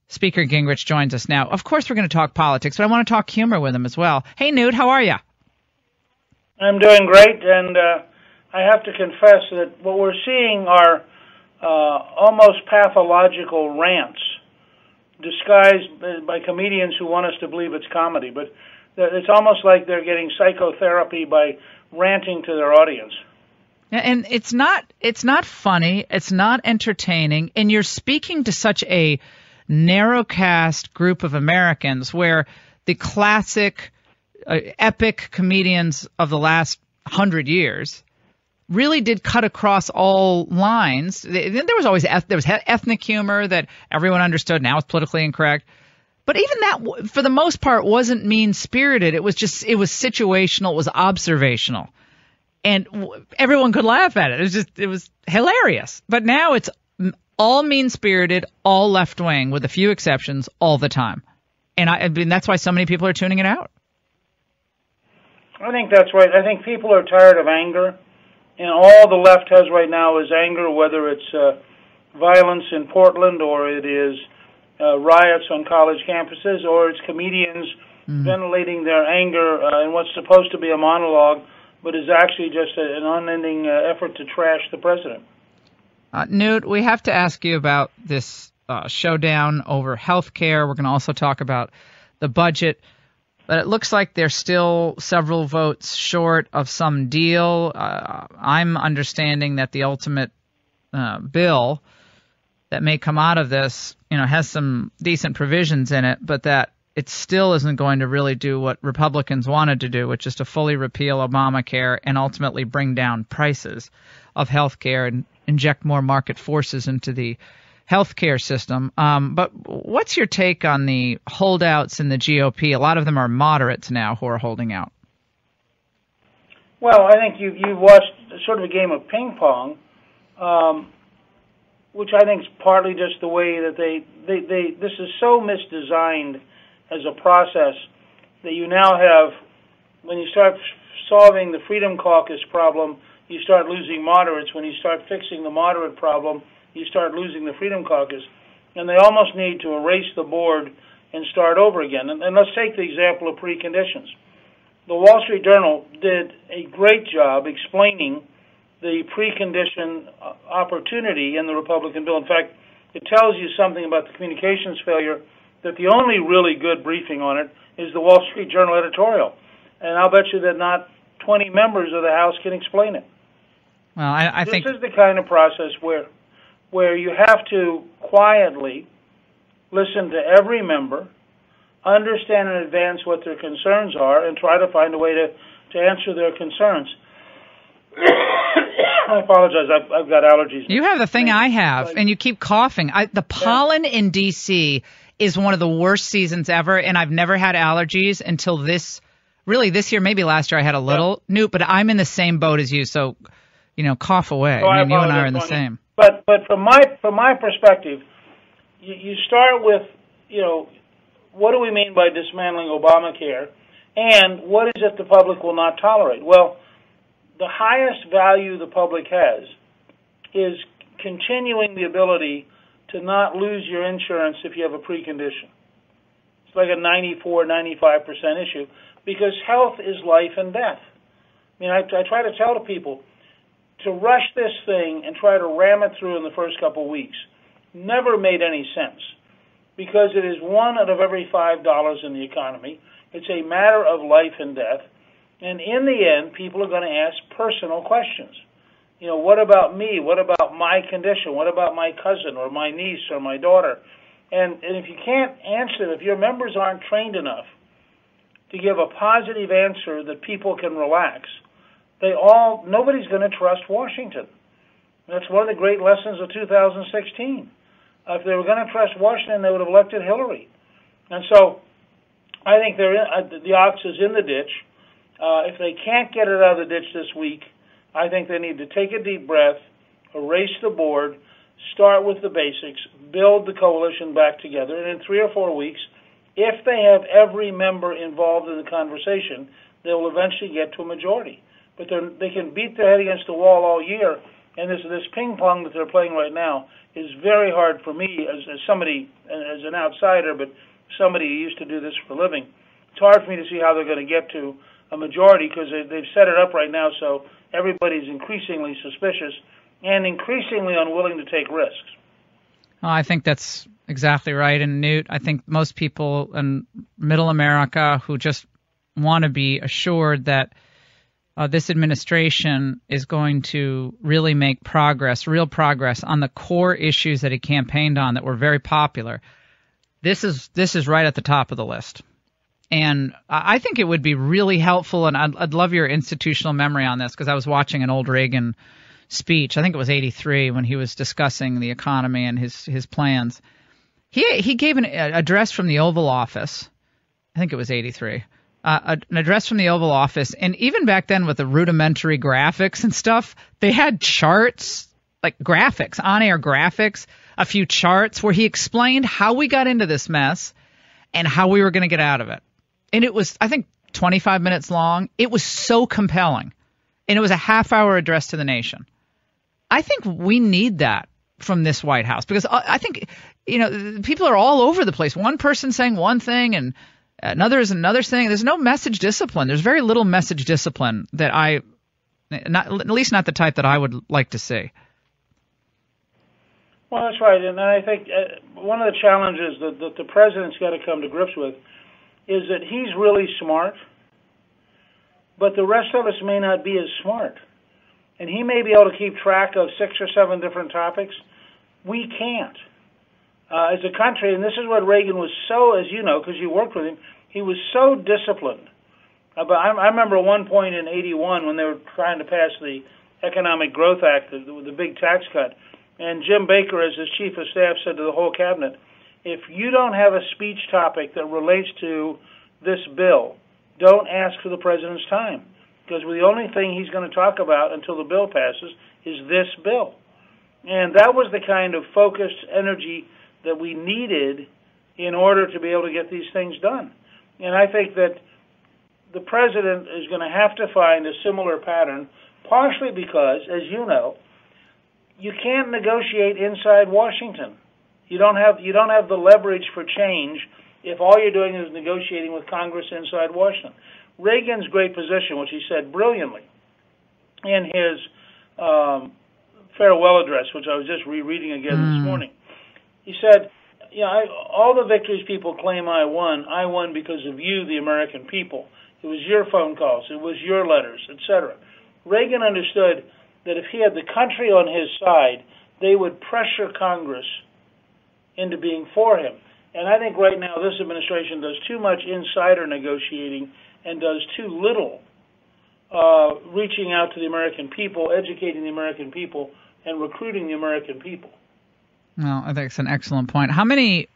Speaker Gingrich joins us now. Of course, we're going to talk politics, but I want to talk humor with him as well. Hey, Newt, how are you? I'm doing great, and I have to confess that what we're seeing are almost pathological rants disguised by comedians who want us to believe it's comedy. But it's almost like they're getting psychotherapy by ranting to their audience. And it's not funny, it's not entertaining, and you're speaking to such a narrowcast group of Americans where the classic epic comedians of the last 100 years really did cut across all lines. There was always ethnic humor that everyone understood. Now it's politically incorrect. But even that, for the most part, wasn't mean-spirited. It was situational. It was observational. And everyone could laugh at it. It was hilarious. But now it's all mean-spirited, all left-wing, with a few exceptions, all the time. And I mean, that's why so many people are tuning it out. I think that's right. I think people are tired of anger. And all the left has right now is anger, whether it's violence in Portland or it is riots on college campuses or it's comedians ventilating their anger in what's supposed to be a monologue, but is actually just an unending effort to trash the president. Newt, we have to ask you about this showdown over health care. We're going to also talk about the budget. But it looks like they're still several votes short of some deal. I'm understanding that the ultimate bill that may come out of this, has some decent provisions in it, but that it still isn't going to really do what Republicans wanted to do, which is to fully repeal Obamacare and ultimately bring down prices of health care and inject more market forces into the healthcare system. But what's your take on the holdouts in the GOP? A lot of them are moderates now who are holding out. Well, I think you've watched sort of a game of ping pong, which I think is partly just the way that this is so misdesigned as a process that you now have, when you start solving the Freedom Caucus problem, you start losing moderates. When you start fixing the moderate problem, you start losing the Freedom Caucus. And they almost need to erase the board and start over again. And let's take the example of preconditions. The Wall Street Journal did a great job explaining the precondition opportunity in the Republican bill. In fact, it tells you something about the communications failure, that the only really good briefing on it is the Wall Street Journal editorial. And I'll bet you that not 20 members of the House can explain it. Well, I think this is the kind of process where you have to quietly listen to every member, understand in advance what their concerns are, and try to find a way to answer their concerns. I apologize. I've got allergies. You have the thing I have, and you keep coughing. The pollen in D.C. is one of the worst seasons ever, and I've never had allergies until this year. Maybe last year I had a little, Newt, but I'm in the same boat as you, so, cough away. I mean, you and I are in the same. But from my perspective, you start with, what do we mean by dismantling Obamacare, and what is it the public will not tolerate? Well, the highest value the public has is continuing the ability to not lose your insurance if you have a precondition. It's like a 94-95% issue, because health is life and death. I mean, I try to tell the people to rush this thing and try to ram it through in the first couple of weeks never made any sense, because it is one out of every $5 in the economy. It's a matter of life and death. And in the end, people are going to ask personal questions. What about me? What about my condition? What about my cousin or my niece or my daughter? And if you can't answer them, if your members aren't trained enough to give a positive answer that people can relax, nobody's going to trust Washington. That's one of the great lessons of 2016. If they were going to trust Washington, they would have elected Hillary. And so I think the ox is in the ditch. If they can't get it out of the ditch this week, I think they need to take a deep breath, erase the board, start with the basics, build the coalition back together, and in 3 or 4 weeks, if they have every member involved in the conversation, they will eventually get to a majority. But they can beat their head against the wall all year And this ping pong that they're playing right now is very hard for me as somebody, as an outsider, but somebody who used to do this for a living. It's hard for me to see how they're going to get to a majority because they've set it up right now so everybody's increasingly suspicious and increasingly unwilling to take risks. Well, I think that's exactly right. And Newt, I think most people in middle America who just want to be assured that this administration is going to really make progress, real progress on the core issues that he campaigned on that were very popular. This is right at the top of the list. And I think it would be really helpful, and I'd love your institutional memory on this because I was watching an old Reagan speech. I think it was 83 when he was discussing the economy and his plans. He gave an address from the Oval Office. I think it was 83. An address from the Oval Office, and even back then with the rudimentary graphics and stuff, they had charts, like graphics, on-air graphics, a few charts where he explained how we got into this mess and how we were going to get out of it. And it was, I think, 25 minutes long. It was so compelling, and it was a half-hour address to the nation. I think we need that from this White House because I think, people are all over the place. One person saying one thing and another is another thing. There's no message discipline. There's very little message discipline that at least not the type that I would like to see. Well, that's right. And I think one of the challenges that the president's got to come to grips with is that he's really smart, but the rest of us may not be as smart. And he may be able to keep track of 6 or 7 different topics. We can't. As a country, and this is what Reagan was so, as you know, because you worked with him, he was so disciplined. I remember at one point in 81 when they were trying to pass the Economic Growth Act, the big tax cut, and Jim Baker, as his chief of staff, said to the whole cabinet, if you don't have a speech topic that relates to this bill, don't ask for the president's time, because the only thing he's going to talk about until the bill passes is this bill. And that was the kind of focused energy that we needed in order to be able to get these things done. And I think that the president is going to have to find a similar pattern, partially because, as you know, you can't negotiate inside Washington. You don't have the leverage for change if all you're doing is negotiating with Congress inside Washington. Reagan's great position, which he said brilliantly in his farewell address, which I was just rereading again this morning. He said, all the victories people claim I won because of you, the American people. It was your phone calls, it was your letters, etc. Reagan understood that if he had the country on his side, they would pressure Congress into being for him. And I think right now this administration does too much insider negotiating and does too little reaching out to the American people, educating the American people, and recruiting the American people. Well, I think it's an excellent point. How many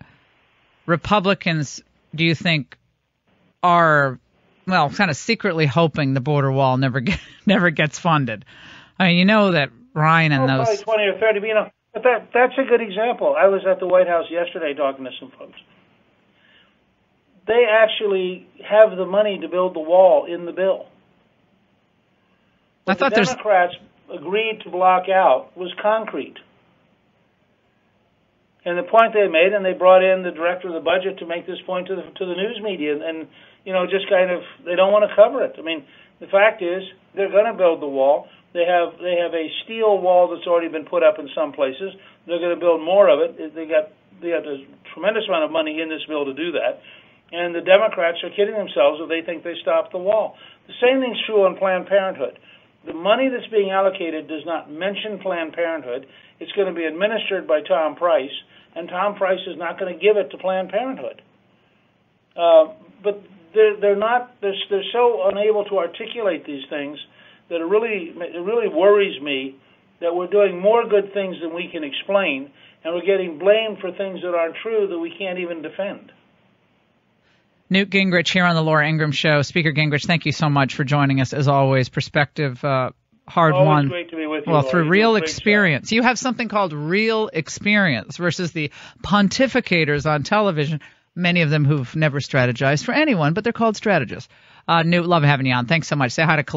Republicans do you think are, kind of secretly hoping the border wall never gets funded? I mean, you know that Ryan and those... Probably 20 or 30, but that's a good example. I was at the White House yesterday talking to some folks. They actually have the money to build the wall in the bill. What the Democrats agreed to block out was concrete. And the point they made, and they brought in the director of the budget to make this point to the news media, and just kind of, they don't want to cover it. I mean, the fact is, they're going to build the wall. They have a steel wall that's already been put up in some places. They're going to build more of it. They got a tremendous amount of money in this bill to do that. And the Democrats are kidding themselves if they think they stopped the wall. The same thing's true on Planned Parenthood. The money that's being allocated does not mention Planned Parenthood. It's going to be administered by Tom Price, and Tom Price is not going to give it to Planned Parenthood. But they're so unable to articulate these things that it really worries me that we're doing more good things than we can explain, and we're getting blamed for things that aren't true that we can't even defend. Newt Gingrich here on the Laura Ingraham Show. Speaker Gingrich, thank you so much for joining us, as always. Perspective, hard always won. Great to be with you, well, Laura. through real experience. You have something called real experience versus the pontificators on television, many of them who've never strategized for anyone, but they're called strategists. Newt, love having you on. Thanks so much. Say hi to